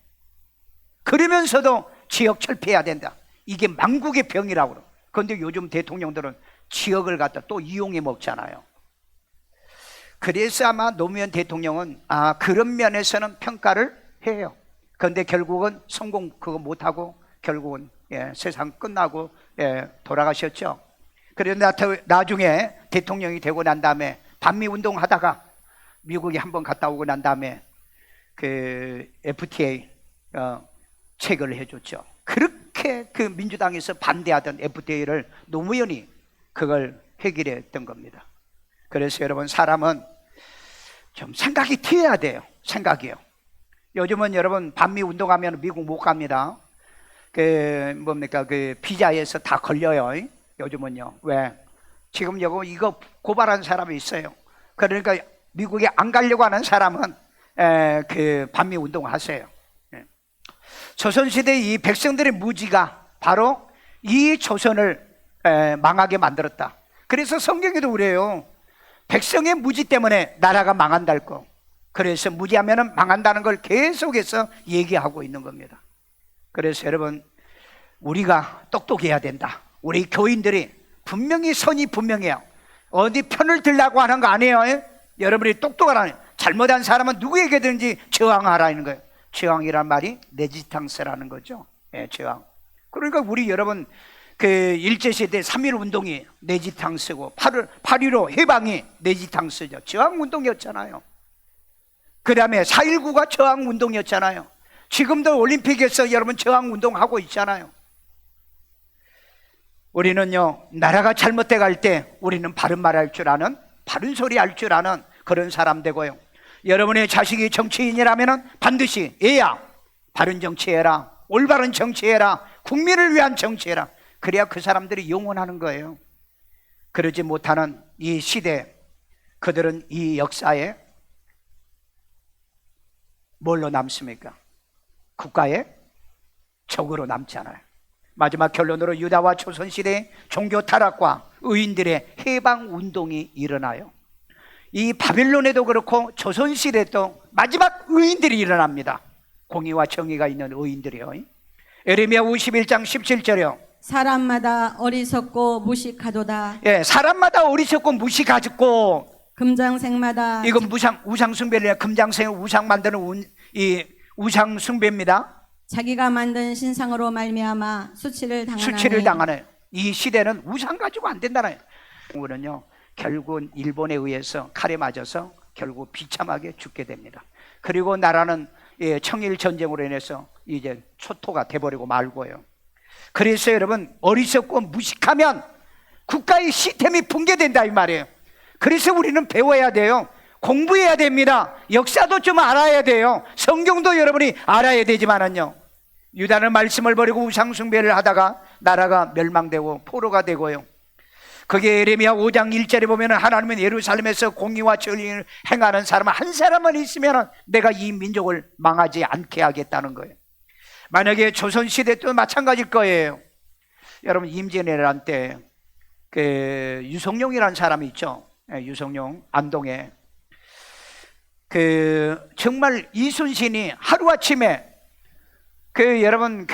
그러면서도 지역 철폐해야 된다. 이게 망국의 병이라고 그래요. 그런데 요즘 대통령들은 지역을 갖다 또 이용해 먹잖아요. 그래서 아마 노무현 대통령은 그런 면에서는 평가를 해요. 그런데 결국은 성공 그거 못하고 결국은 세상 끝나고 돌아가셨죠. 그런데 나중에 대통령이 되고 난 다음에 반미운동 하다가 미국에 한번 갔다 오고 난 다음에 그 FTA 체결을 해줬죠. 그렇게 그 민주당에서 반대하던 FTA를 노무현이 그걸 해결했던 겁니다. 그래서 여러분, 사람은 좀 생각이 튀어야 돼요. 생각이요. 요즘은 여러분, 반미 운동하면 미국 못 갑니다. 그 비자에서 다 걸려요. 요즘은요. 왜? 지금 이거 고발한 사람이 있어요. 그러니까 미국에 안 가려고 하는 사람은 그 반미 운동을 하세요. 조선시대 이 백성들의 무지가 바로 이 조선을 망하게 만들었다. 그래서 성경에도 그래요. 백성의 무지 때문에 나라가 망한다는 거. 그래서 무지하면 망한다는 걸 계속해서 얘기하고 있는 겁니다. 그래서 여러분, 우리가 똑똑해야 된다. 우리 교인들이 분명히 선이 분명해요. 어디 편을 들라고 하는 거 아니에요. 여러분이 똑똑하라는, 잘못한 사람은 누구에게든지 저항하라는 거예요. 저항이란 말이 레지탕스라는 거죠. 저항. 그러니까 우리 여러분, 그 일제시대 3.1 운동이 레지탕스고 8.15 해방이 레지탕스죠. 저항 운동이었잖아요. 그 다음에 4.19가 저항 운동이었잖아요. 지금도 올림픽에서 여러분 저항 운동하고 있잖아요. 우리는요, 나라가 잘못돼 갈 때 우리는 바른 말 할 줄 아는, 바른 소리 할 줄 아는 그런 사람 되고요. 여러분의 자식이 정치인이라면 반드시 애야 바른 정치해라, 올바른 정치해라, 국민을 위한 정치해라. 그래야 그 사람들이 영원하는 거예요. 그러지 못하는 이 시대, 그들은 이 역사에 뭘로 남습니까? 국가의 적으로 남잖아요. 마지막 결론으로 유다와 조선시대의 종교 타락과 의인들의 해방운동이 일어나요. 이 바벨론에도 그렇고 조선시대에도 마지막 의인들이 일어납니다. 공의와 정의가 있는 의인들이요. 에레미야 51장 17절이요. 사람마다 어리석고 무식하도다. 사람마다 어리석고 무식하고, 금장색마다, 이건 우상 숭배를, 금장색 우상 만드는 이 우상 숭배입니다. 자기가 만든 신상으로 말미암아 수치를 당하네. 이 시대는 우상 가지고 안 된다는 거예요. 결국은 일본에 의해서 칼에 맞아서 결국 비참하게 죽게 됩니다. 그리고 나라는 청일 전쟁으로 인해서 이제 초토가 돼버리고 말고요. 그래서 여러분, 어리석고 무식하면 국가의 시스템이 붕괴된다 이 말이에요. 그래서 우리는 배워야 돼요. 공부해야 됩니다. 역사도 좀 알아야 돼요. 성경도 여러분이 알아야 되지만은요, 유다는 말씀을 버리고 우상 숭배를 하다가 나라가 멸망되고 포로가 되고요. 그게 에레미야 5장 1절에 보면 하나님은 예루살렘에서 공의와 정의를 행하는 사람 한 사람만 있으면 내가 이 민족을 망하지 않게 하겠다는 거예요. 만약에 조선시대도 마찬가지일 거예요. 여러분, 임진왜란 때 그 유성룡이라는 사람이 있죠. 유성룡, 안동에. 정말 이순신이 하루아침에 여러분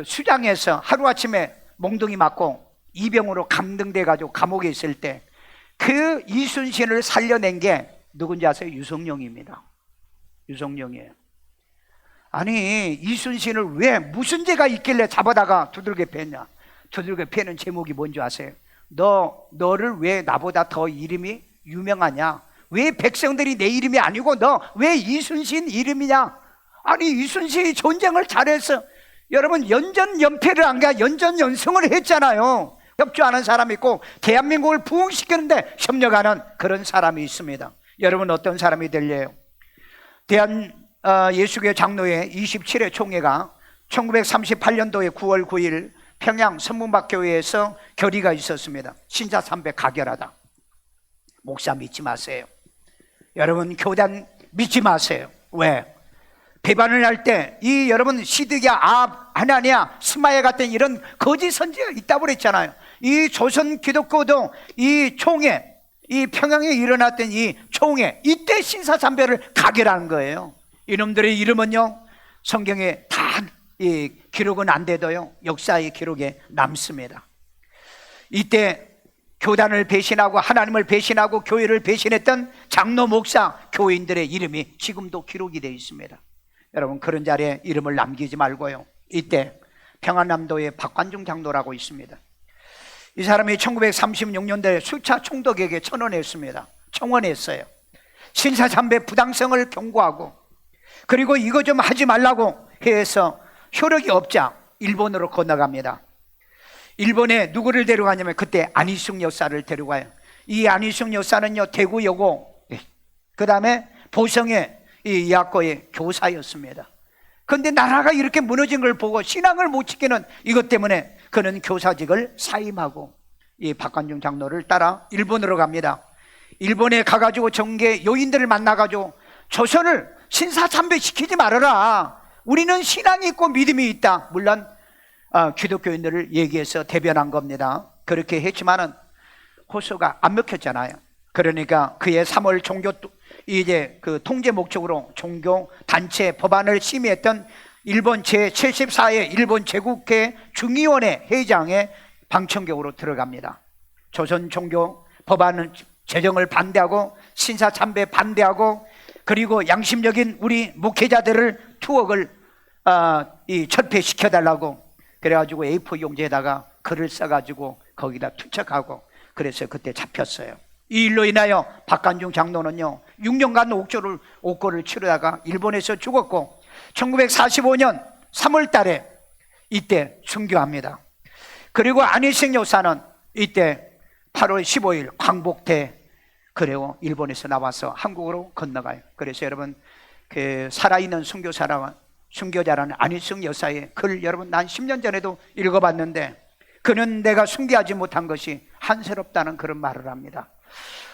수장에서 하루아침에 몽둥이 맞고 이병으로 감등돼 가지고 감옥에 있을 때 그 이순신을 살려낸 게 누군지 아세요? 유성룡입니다. 유성룡이에요. 아니, 이순신을 왜 무슨 죄가 있길래 잡아다가 두들겨 팼냐? 두들겨 패는 제목이 뭔지 아세요? 너를 왜 나보다 더 이름이 유명하냐? 왜 백성들이 내 이름이 아니고 너 왜 이순신 이름이냐? 아니, 이순신이 전쟁을 잘해서 여러분 연전연패를 안 가 연전연승을 했잖아요. 협조하는 사람이 있고 대한민국을 부흥시키는데 협력하는 그런 사람이 있습니다. 여러분 어떤 사람이 될래요? 예수교회 장로회 27회 총회가 1938년도에 9월 9일 평양 선문박교회에서 결의가 있었습니다. 신사 참배 가결하다. 목사 믿지 마세요. 여러분 교단 믿지 마세요. 왜? 배반을 할 때 여러분 시드기야, 하나니아, 스마야 같은 이런 거짓 선지가 있다고 그랬잖아요. 이 조선 기독교도 이 총회, 이 평양에 일어났던 이 총회, 이때 신사참배를 가결하는 거예요. 이놈들의 이름은요 성경에 다 이 기록은 안 돼도요 역사의 기록에 남습니다. 이때 교단을 배신하고 하나님을 배신하고 교회를 배신했던 장로, 목사, 교인들의 이름이 지금도 기록이 되어 있습니다. 여러분 그런 자리에 이름을 남기지 말고요. 이때 평안남도의 박관중 장로라고 있습니다. 이 사람이 1936년도에 수차 총독에게 청원했습니다. 청원했어요. 신사참배 부당성을 경고하고, 그리고 이거 좀 하지 말라고 해서 효력이 없자 일본으로 건너갑니다. 일본에 누구를 데려가냐면 그때 안희숙 여사를 데려가요. 이 안희숙 여사는요 대구여고 그 다음에 보성의 이 의학고의 교사였습니다. 그런데 나라가 이렇게 무너진 걸 보고 신앙을 못 지키는 이것 때문에 그는 교사직을 사임하고 이 박관중 장로를 따라 일본으로 갑니다. 일본에 가가지고 정계 요인들을 만나가지고 조선을 신사참배시키지 말아라. 우리는 신앙이 있고 믿음이 있다. 물론 기독교인들을 얘기해서 대변한 겁니다. 그렇게 했지만은 호소가 안 먹혔잖아요. 그러니까 그해 3월 종교 이제 그 통제 목적으로 종교 단체 법안을 심의했던 일본 제74회 일본 제국회 중의원회 회장의 방청객으로 들어갑니다. 조선 종교 법안을 제정을 반대하고 신사참배 반대하고, 그리고 양심적인 우리 목회자들을 투옥을 철폐시켜달라고 그래가지고 A4 용지에다가 글을 써가지고 거기다 투척하고, 그래서 그때 잡혔어요. 이 일로 인하여 박관중 장로는요 6년간 옥고를 치르다가 일본에서 죽었고 1945년 3월 달에 이때 순교합니다. 그리고 안희숙 여사는 이때 8월 15일 광복대 그리고 일본에서 나와서 한국으로 건너가요. 그래서 여러분 그 살아있는 순교자라는 안희숙 여사의 글 여러분 난 10년 전에도 읽어봤는데, 그는 내가 순교하지 못한 것이 한스럽다는 그런 말을 합니다.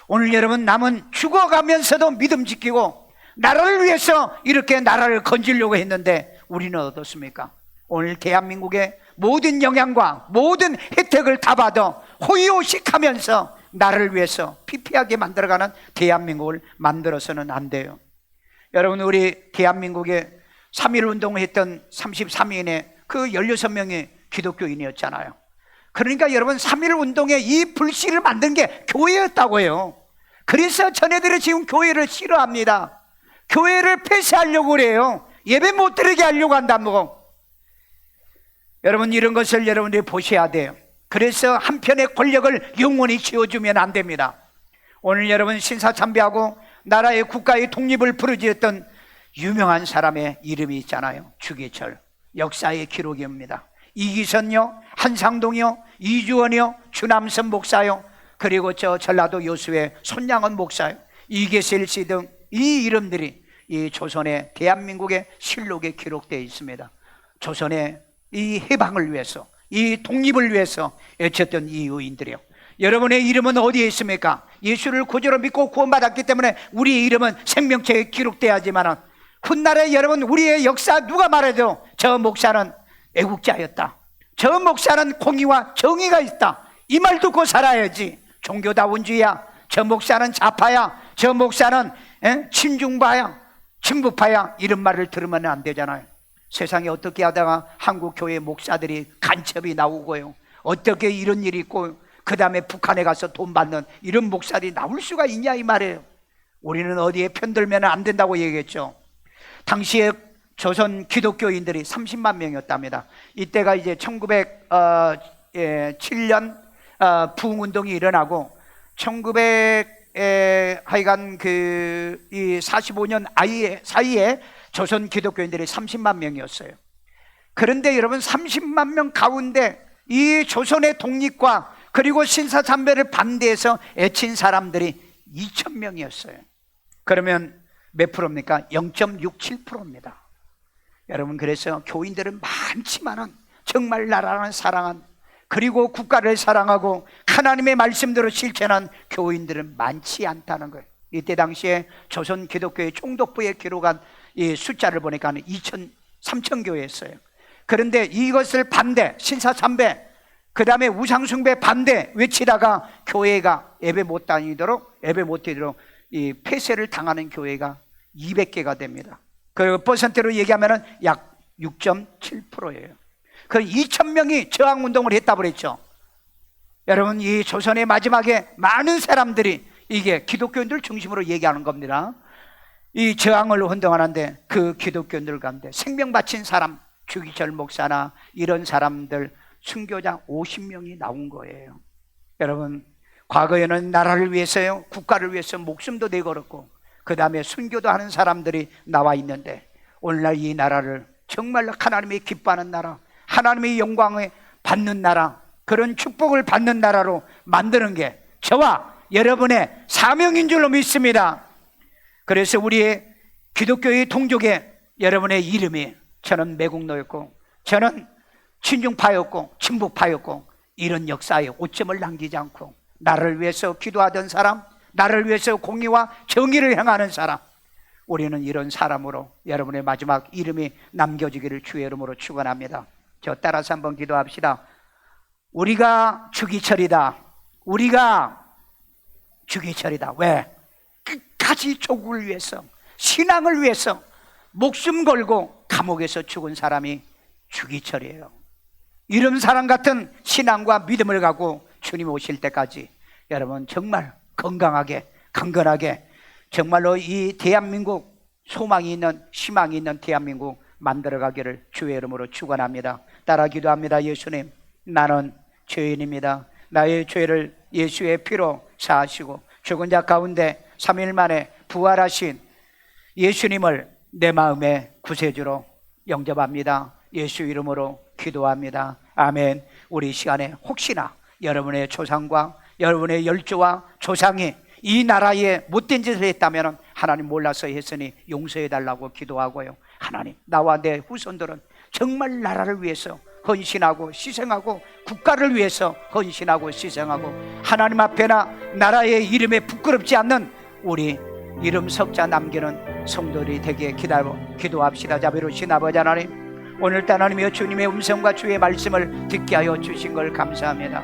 오늘 여러분 남은 죽어가면서도 믿음 지키고 나라를 위해서 이렇게 나라를 건지려고 했는데 우리는 어떻습니까? 오늘 대한민국의 모든 영향과 모든 혜택을 다 받아 호의호식하면서 나를 위해서 피폐하게 만들어가는 대한민국을 만들어서는 안 돼요. 여러분 우리 대한민국에 3.1 운동을 했던 33인의 그 16명의 기독교인이었잖아요. 그러니까 여러분 3.1 운동의 이 불씨를 만든 게 교회였다고 해요. 그래서 전애들이 지금 교회를 싫어합니다. 교회를 폐쇄하려고 그래요. 예배 못 드리게 하려고 한다고. 여러분 이런 것을 여러분들이 보셔야 돼요. 그래서 한편의 권력을 영원히 쥐어주면 안 됩니다. 오늘 여러분 신사참배하고 나라의 국가의 독립을 부르짖었던 유명한 사람의 이름이 있잖아요. 주기철. 역사의 기록입니다. 이기선요, 한상동이요, 이주원이요, 주남선 목사요, 그리고 전라도 여수의 손양원 목사요, 이계실 씨 등 이 이름들이 이 조선의 대한민국의 실록에 기록되어 있습니다. 조선의 이 해방을 위해서, 이 독립을 위해서 애쳤던 이 의인들이요. 여러분의 이름은 어디에 있습니까? 예수를 구주로 믿고 구원받았기 때문에 우리의 이름은 생명책에 기록돼야지만, 훗날에 여러분 우리의 역사 누가 말해도 저 목사는 애국자였다, 저 목사는 공의와 정의가 있다, 이 말 듣고 살아야지. 종교다원주의야, 저 목사는 좌파야, 저 목사는 친중파야, 친부파야, 이런 말을 들으면 안 되잖아요. 세상에 어떻게 하다가 한국 교회 목사들이 간첩이 나오고요, 어떻게 이런 일이 있고 그 다음에 북한에 가서 돈 받는 이런 목사들이 나올 수가 있냐 이 말이에요. 우리는 어디에 편들면 안 된다고 얘기했죠. 당시에 조선 기독교인들이 30만 명이었답니다. 이때가 이제 1907년 부흥운동이 일어나고 하여간 이 45년 사이에 조선 기독교인들이 30만 명이었어요. 그런데 여러분, 30만 명 가운데 이 조선의 독립과 그리고 신사참배를 반대해서 애친 사람들이 2,000명이었어요. 그러면 몇 프로입니까? 0.67%입니다. 여러분, 그래서 교인들은 많지만은 정말 나라를 사랑한, 그리고 국가를 사랑하고 하나님의 말씀대로 실천한 교인들은 많지 않다는 거예요. 이때 당시에 조선 기독교의 총독부에 기록한 이 숫자를 보니까 3,000교회였어요. 그런데 이것을 반대, 신사참배, 그 다음에 우상숭배 반대 외치다가 교회가 예배 못 드리도록 이 폐쇄를 당하는 교회가 200개가 됩니다. 그 퍼센트로 얘기하면 약 6.7%예요. 그 2,000명이 저항운동을 했다고 그랬죠. 여러분, 이 조선의 마지막에 많은 사람들이, 이게 기독교인들 중심으로 얘기하는 겁니다, 이 저항을 운동하는데 그 기독교인들 가운데 생명 바친 사람, 주기철 목사나 이런 사람들 순교자 50명이 나온 거예요. 여러분, 과거에는 나라를 위해서요, 국가를 위해서 목숨도 내걸었고 그 다음에 순교도 하는 사람들이 나와 있는데, 오늘날 이 나라를 정말로 하나님이 기뻐하는 나라, 하나님의 영광을 받는 나라, 그런 축복을 받는 나라로 만드는 게 저와 여러분의 사명인 줄로 믿습니다. 그래서 우리의 기독교의 동족에 여러분의 이름이, 저는 매국노였고 저는 친중파였고 친북파였고 이런 역사에 오점을 남기지 않고 나를 위해서 기도하던 사람, 나를 위해서 공의와 정의를 행하는 사람, 우리는 이런 사람으로 여러분의 마지막 이름이 남겨지기를 주의 이름으로 축원합니다. 저 따라서 한번 기도합시다. 우리가 주기철이다. 우리가 주기철이다. 왜? 끝까지 조국을 위해서, 신앙을 위해서 목숨 걸고 감옥에서 죽은 사람이 주기철이에요. 이런 사람 같은 신앙과 믿음을 갖고 주님 오실 때까지 여러분 정말 건강하게, 강건하게, 정말로 이 대한민국, 소망이 있는, 희망이 있는 대한민국 만들어가기를 주의 이름으로 축원합니다. 따라 기도합니다. 예수님, 나는 죄인입니다. 나의 죄를 예수의 피로 사하시고 죽은 자 가운데 3일 만에 부활하신 예수님을 내 마음의 구세주로 영접합니다. 예수 이름으로 기도합니다. 아멘. 우리 이 시간에 혹시나 여러분의 조상과 여러분의 열조와 조상이 이 나라에 못된 짓을 했다면 하나님 몰라서 했으니 용서해 달라고 기도하고요. 하나님, 나와 내 후손들은 정말 나라를 위해서 헌신하고 희생하고 국가를 위해서 헌신하고 희생하고 하나님 앞에나 나라의 이름에 부끄럽지 않는 우리 이름 석자 남기는 성도들이 되게 기도합시다. 자비로우신 아버지 하나님, 오늘도 하나님의 주님의 음성과 주의 말씀을 듣게 하여 주신 걸 감사합니다.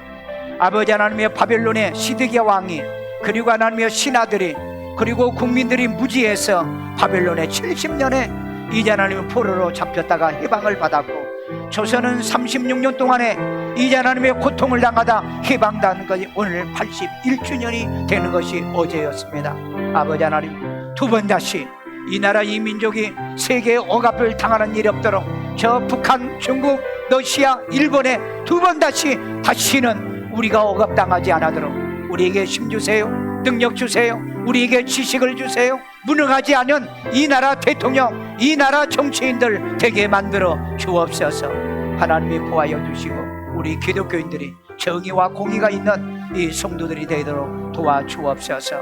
아버지 하나님의 바벨론의 시드기야 왕이, 그리고 하나님의 신하들이, 그리고 국민들이 무지해서 바벨론의 70년에 이제 하나님의 포로로 잡혔다가 해방을 받았고, 조선은 36년 동안에 이제 하나님의 고통을 당하다 해방당한 것이 오늘 81주년이 되는 것이 어제였습니다. 아버지 하나님, 두 번 다시 이 나라 이 민족이 세계의 억압을 당하는 일이 없도록 저 북한, 중국, 러시아, 일본에 두 번 다시는 우리가 억압당하지 않도록 우리에게 힘 주세요. 능력 주세요. 우리에게 지식을 주세요. 무능하지 않은 이 나라 대통령, 이 나라 정치인들 되게 만들어 주옵소서. 하나님이 보호하여 주시고 우리 기독교인들이 정의와 공의가 있는 이 성도들이 되도록 도와주옵소서.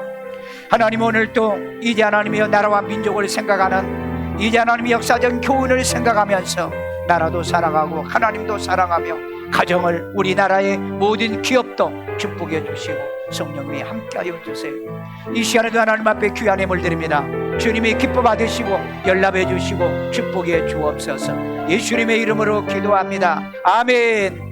하나님, 오늘도 이제 하나님의 나라와 민족을 생각하는 이제 하나님의 역사적 교훈을 생각하면서 나라도 사랑하고 하나님도 사랑하며 가정을, 우리나라의 모든 기업도 축복해 주시고 성령님이 함께하여 주세요. 이 시간에도 하나님 앞에 귀한 예물 드립니다. 주님이 기뻐 받으시고 연락해 주시고 축복해 주옵소서. 예수님의 이름으로 기도합니다. 아멘.